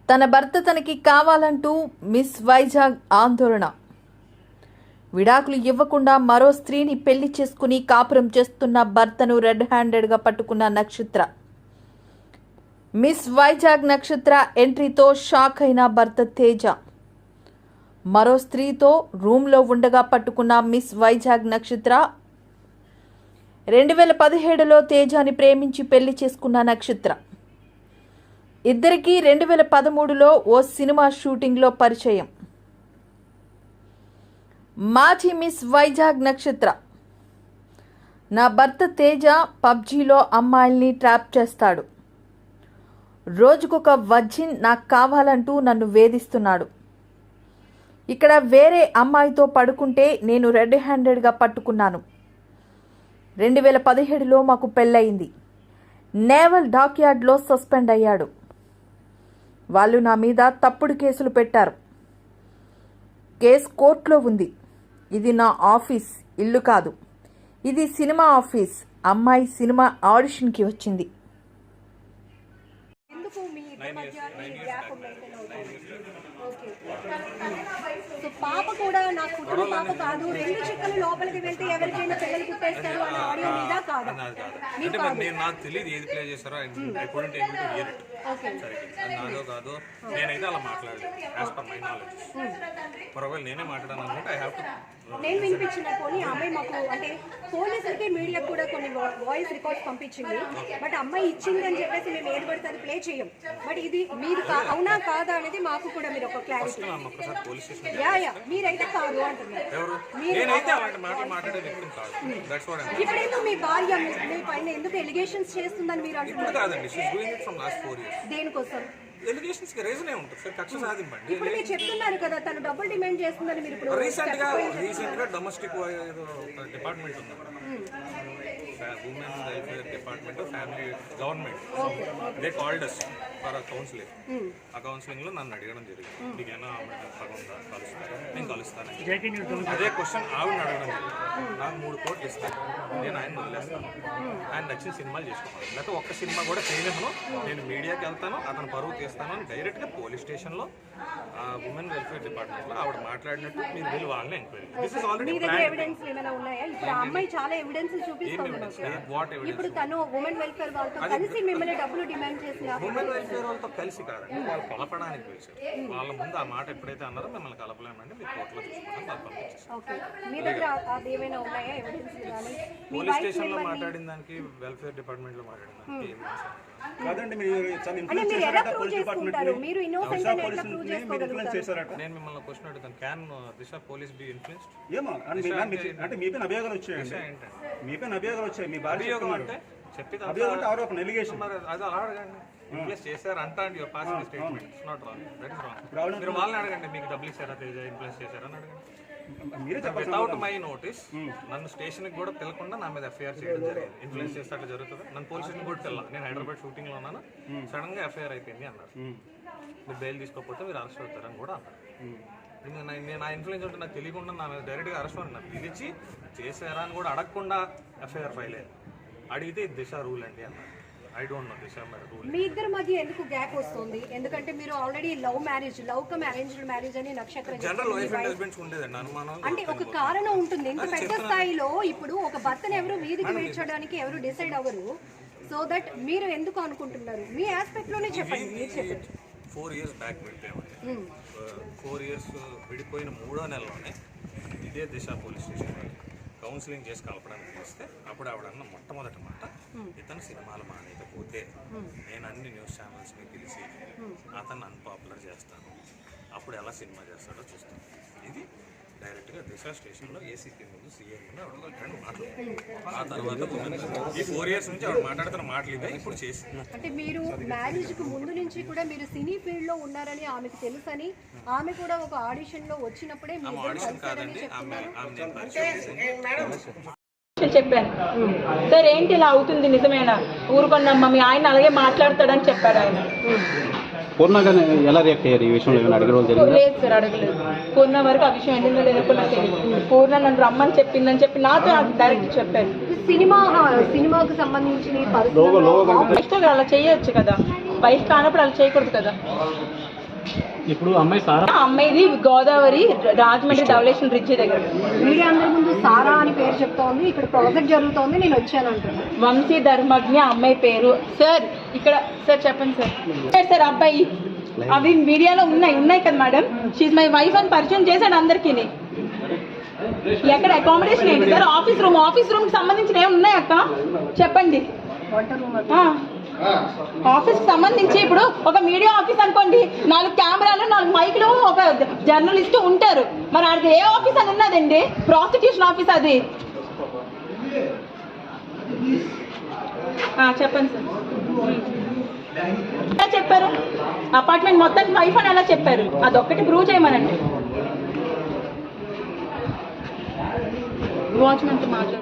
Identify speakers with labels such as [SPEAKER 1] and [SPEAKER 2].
[SPEAKER 1] తన భర్త తనకి కావాలంటూ మిస్ వైజాగ్ ఆందోళన. విడాకులు ఇవ్వకుండా మరో స్త్రీని పెళ్లి చేసుకుని కాపురం చేస్తున్న భర్తను రెడ్ హ్యాండెడ్గా పట్టుకున్న నక్షత్ర. మిస్ వైజాగ్ నక్షత్ర ఎంట్రీతో షాక్ అయిన భర్త తేజ. మరో స్త్రీతో రూమ్లో ఉండగా పట్టుకున్న మిస్ వైజాగ్ నక్షత్ర. 2017లో తేజాని ప్రేమించి పెళ్లి చేసుకున్న నక్షత్ర. ఇద్దరికీ 2013లో ఓ సినిమా షూటింగ్లో పరిచయం. మాజీ మిస్ వైజాగ్ నక్షత్ర. నా భర్త తేజ పబ్జీలో అమ్మాయిల్ని ట్రాప్ చేస్తాడు. రోజుకొక వర్జిన్ నాకు కావాలంటూ నన్ను వేధిస్తున్నాడు. ఇక్కడ వేరే అమ్మాయితో పడుకుంటే నేను రెడ్ హ్యాండెడ్గా పట్టుకున్నాను. 2017లో మాకు పెళ్ళయింది. నేవల్ డాక్యార్డ్లో సస్పెండ్ అయ్యాడు. వాళ్ళు నా మీద తప్పుడు కేసులు పెట్టారు. కేసు కోర్టులో ఉంది. ఇది నా ఆఫీస్, ఇల్లు కాదు. ఇది సినిమా ఆఫీస్. అమ్మాయి సినిమా ఆడిషన్కి వచ్చింది.
[SPEAKER 2] సో పాప కూడా నాకు పుట్టిన పాప కాదు, 2 చిక్కలు లోపలికి వెళ్తే ఎవరికైనా పిల్లలు పుట్టేస్తారు అనే ఆడియో మీద కాదు.
[SPEAKER 3] నాకు తెలియదు ఏది ప్లే చేస్తారో. నాదో కాదు, నేనైతే అలా మాట్లాడలేదు. As per my knowledge. ఒకవేళ నేనే మాట్లాడాను అనుకుంటే ఐ హావ్ టు.
[SPEAKER 2] నేను వినిపించిన కొన్ని అమ్మాయి మాకు అంటే పోలీసులకి మీడియా కూడా కొన్ని వాయిస్ రికార్డ్స్ పంపించింది. బట్ అమ్మాయి ఇచ్చింది అని చెప్పేసి మేము ఏది పడితే అది ప్లే చేయం. బట్ ఇది మీరు అవునా కాదా అనేది మాకు కూడా మీరు ఒక క్లారిటీ. మీరైతే కాదు అంటున్నారు. ఇప్పుడేందుకు మీ భార్య మీ పైన ఎందుకు ఎలిగేషన్స్ చేస్తుందని మీరు అంటున్నారు? దేనికోసం
[SPEAKER 3] ఎలిగేషన్స్ కి రీజన్ ఉంటుంది సార్. కక్ష సాధింపండి.
[SPEAKER 2] ఇప్పుడు మీరు చెప్తున్నారు కదా తను డబ్బులు డిమాండ్ చేస్తుందని. మీరు ఇప్పుడు
[SPEAKER 3] రీసెంట్ గా డొమెస్టిక్ డిపార్ట్మెంట్ ఉంది, women welfare department, family government. They called us for a counselling. ఆ కౌన్సిలింగ్ లో నన్ను అడగడం జరిగింది, నీకేనా కలుస్తాను? నేను కలుస్తాను. అదే క్వశ్చన్ ఆవిడని అడగడం జరిగింది. నాకు 3 కోట్లు ఇస్తాను, నేను ఆయన వదిలేస్తాను, ఆయన నచ్చిన సినిమాలు చేసుకోవాలి. లేకపోతే ఒక్క సినిమా కూడా చేయలేను. నేను మీడియాకి వెళ్తాను, అతను పరువు తీస్తాను అని డైరెక్ట్ గా పోలీస్ స్టేషన్ లో ఉమెన్ వెల్ఫేర్ డిపార్ట్మెంట్ లో ఆవిడ మాట్లాడినట్టు మీరు వెళ్ళి వాళ్ళని enquiry. This is already
[SPEAKER 2] evidence ఏమైనా ఉన్నాయా? ఇప్పుడు ఆ అమ్మాయి చాలా ఎవిడెన్స్ చూపిస్తుంది. ఇప్పుడు తను ఉమెన్ వెల్ఫేర్ వాళ్ళతో కలిసి మిమ్మల్ని డబ్బులు డిమాండ్ చేసిన
[SPEAKER 3] ఉమెన్ వెల్ఫేర్ వాళ్ళతో కలిసి కాదండి, వాళ్ళు కలపడానికి పిలిచారు. వాళ్ళ ముందు ఆ మాట ఎప్పుడైతే అన్నారో మిమ్మల్ని కలపలేమంటే మీరు కోర్టులో చూసుకుంటాం, వాళ్ళు పంపించేస్తారు.
[SPEAKER 2] మీ దగ్గర అదేమైనా ఉన్నాయా ఎవిడెన్స్?
[SPEAKER 3] పోలీస్ స్టేషన్ లో మాట్లాడిన దానికి, వెల్ఫేర్ డిపార్ట్మెంట్ లో మాట్లాడిన దానికి ఏం
[SPEAKER 4] కాదండి.
[SPEAKER 3] నేను మిమ్మల్ని క్వశ్చన్ అడుగుతాను, can Disha police B influenced?
[SPEAKER 4] ఏమో అంటే మీపైన అభియోగాలు వచ్చాయండి. మీపైన అభియోగాలు వచ్చాయి. మీ భార్య
[SPEAKER 3] అంటే చెప్పి
[SPEAKER 4] ఆరోపణ ఎలిగేషన్
[SPEAKER 3] అది అలా అడగండి. ఇన్ఫ్లుయెన్స్ చేశారు అంటా అండి, your passing statement. It's not wrong, that is wrong. మీరు వాళ్ళని అడగండి, మీకు డబ్బులు ఇచ్చారా తేజ, ఇన్ఫ్లుయెన్స్ చేశారని అడగండి. వితౌట్ మై నోటీస్ నన్ను స్టేషన్కి కూడా పిలకుండా నా మీద ఎఫ్ఐఆర్ చేయడం జరిగింది. ఇన్ఫ్లుయెన్స్ చేస్తే అట్లా జరుగుతుంది. నన్ను పోలీస్ స్టేషన్ కూడా పిల్ల, నేను హైదరాబాద్ షూటింగ్ లో ఉన్నాను, సడన్ గా ఎఫ్ఐఆర్ అయిపోయింది అన్నారు. మీరు బెయిల్ తీసుకోకపోతే మీరు అరెస్ట్ అవుతారని కూడా అన్నారు. నేను నా ఇన్ఫ్లుయెన్స్ ఉంటే నాకు తెలియకుండా నా మీద డైరెక్ట్గా అరెస్ట్ అని నాకు పిలిచి చేశారా అని కూడా అడగకుండా ఎఫ్ఐఆర్ ఫైల్ అయ్యింది. అడిగితే దిశ రూల్ అండి అన్నారు. I don't know Disha rule.
[SPEAKER 2] మీ ఇద్దరి మధ్య ఎందుకు గ్యాప్ వస్తుంది? ఎందుకంటే మీరు already love cum arranged marriage అని నక్షత్రం
[SPEAKER 3] జనరల్ వైఫ్ అండ్ హస్బెండ్స్ ఉండేదండి అనుమానం.
[SPEAKER 2] అంటే ఒక కారణం ఉంటుంది. ఇంత పెద్ద స్థాయిలో ఇప్పుడు ఒక భర్తను ఎవరు వీధికి వేర్చడానికి ఎవరు డిసైడ్ అవ్వరు. సో దట్ మీరు ఎందుకు అనుకుంటున్నారు? మీ ఆస్పెక్ట్ లోనే చెప్పండి. మీరు చెప్పండి.
[SPEAKER 3] 4 years బ్యాక్ విడిపోయామండి. 4 years విడిపోయిన 3వ నెలలోనే ఇదే దిశ పోలీస్ స్టేషన్ కౌన్సిలింగ్ చేసి కలపడానికి వస్తే అప్పుడు ఆవిడన్న మొట్టమొదటి మాట, ఇతను సినిమాలు మానేయకపోతే నేను అన్ని న్యూస్ ఛానల్స్ని పిలిచి అతను అన్పాపులర్ చేస్తాను, అప్పుడు ఎలా సినిమా చేస్తాడో చూస్తాను. ఇది డైరెక్ట్గా దిశ స్టేషన్లో ఏసీపీ ముందు, సీఎం ముందు ఆవిడ మాట్లాడు. ఆ తర్వాత ఈ 4 years నుంచి ఆవిడ మాట్లాడుతున్న మాటలు ఇదే ఇప్పుడు చేసి.
[SPEAKER 2] అంటే మీరు మ్యారేజ్ కు ముందు నుంచి కూడా మీరు సినీ ఫీల్డ్ లో ఉన్నారని ఆమెకు తెలుసని, ఆమె కూడా ఒక ఆడిషన్ లో వచ్చినప్పుడే
[SPEAKER 3] ఆడిషన్ కాదండి,
[SPEAKER 5] చెప్పాను. సార్ ఏంటి ఇలా అవుతుంది, నిజమేనా? ఊరుకున్నమ్మ మీ ఆయన అలాగే మాట్లాడతాడని చెప్పాడు ఆయన.
[SPEAKER 6] పూర్ణగానే ఎలా రియాక్ట్ అయ్యారు ఈ విషయంలో?
[SPEAKER 5] లేదు సార్, అడగలేదు. పూర్ణ వరకు ఆ విషయం ఎందులో లేకుండా తెలియదు. పూర్ణ నన్ను రమ్మని చెప్పిందని చెప్పి నాతో డైరెక్ట్ చెప్పారు.
[SPEAKER 2] సినిమాకు సంబంధించిన
[SPEAKER 5] అలా చేయొచ్చు కదా, వైఫ్ కానప్పుడు అలా చేయకూడదు కదా.
[SPEAKER 6] ఇప్పుడు అమ్మాయి సారా
[SPEAKER 5] ఆ అమ్మాయిది గోదావరి రాజమండ్రి ధవళేశ్వరం బ్రిడ్జి దగ్గర.
[SPEAKER 2] మీడియా అందరి ముందు సారా అని పేరు చెప్తోంది, ఇక్కడ ప్రాజెక్ట్ జరుగుతోంది, నేను వచ్చాను అంటున్నాను.
[SPEAKER 5] వంశీ ధర్మజ్ఞ అమ్మాయి పేరు. సార్ ఇక్కడ సార్ చెప్పండి సార్. సార్ అబ్బాయి అవి మీడియాలో ఉన్నాయి కదా మేడం. షీజ్ మై వైఫ్ అని పరిచయం చేశాడు అందరికీ. ఎక్కడ అకామిడేషన్ ఏంటి సార్? ఆఫీస్ రూమ్ కి సంబంధించిన ఏమి ఉన్నాయి అక్క చెప్పండి. ఆఫీస్ కి సంబంధించి ఇప్పుడు ఒక మీడియా ఆఫీస్ అనుకోండి, 4 కెమెరాలు 4 మైకులు ఒక జర్నలిస్ట్ ఉంటారు. మరి అది ఏ ఆఫీస్ అని ఉన్నదండి? ప్రాసిక్యూషన్ ఆఫీస్ అది. చెప్పండి సార్. ఎలా చెప్పారు? అపార్ట్మెంట్ మొత్తానికి వైఫ్ అని ఎలా చెప్పారు? అదొక్కటి ప్రూవ్ చేయమనండి. వాచ్మెన్తో మాట్లాడు.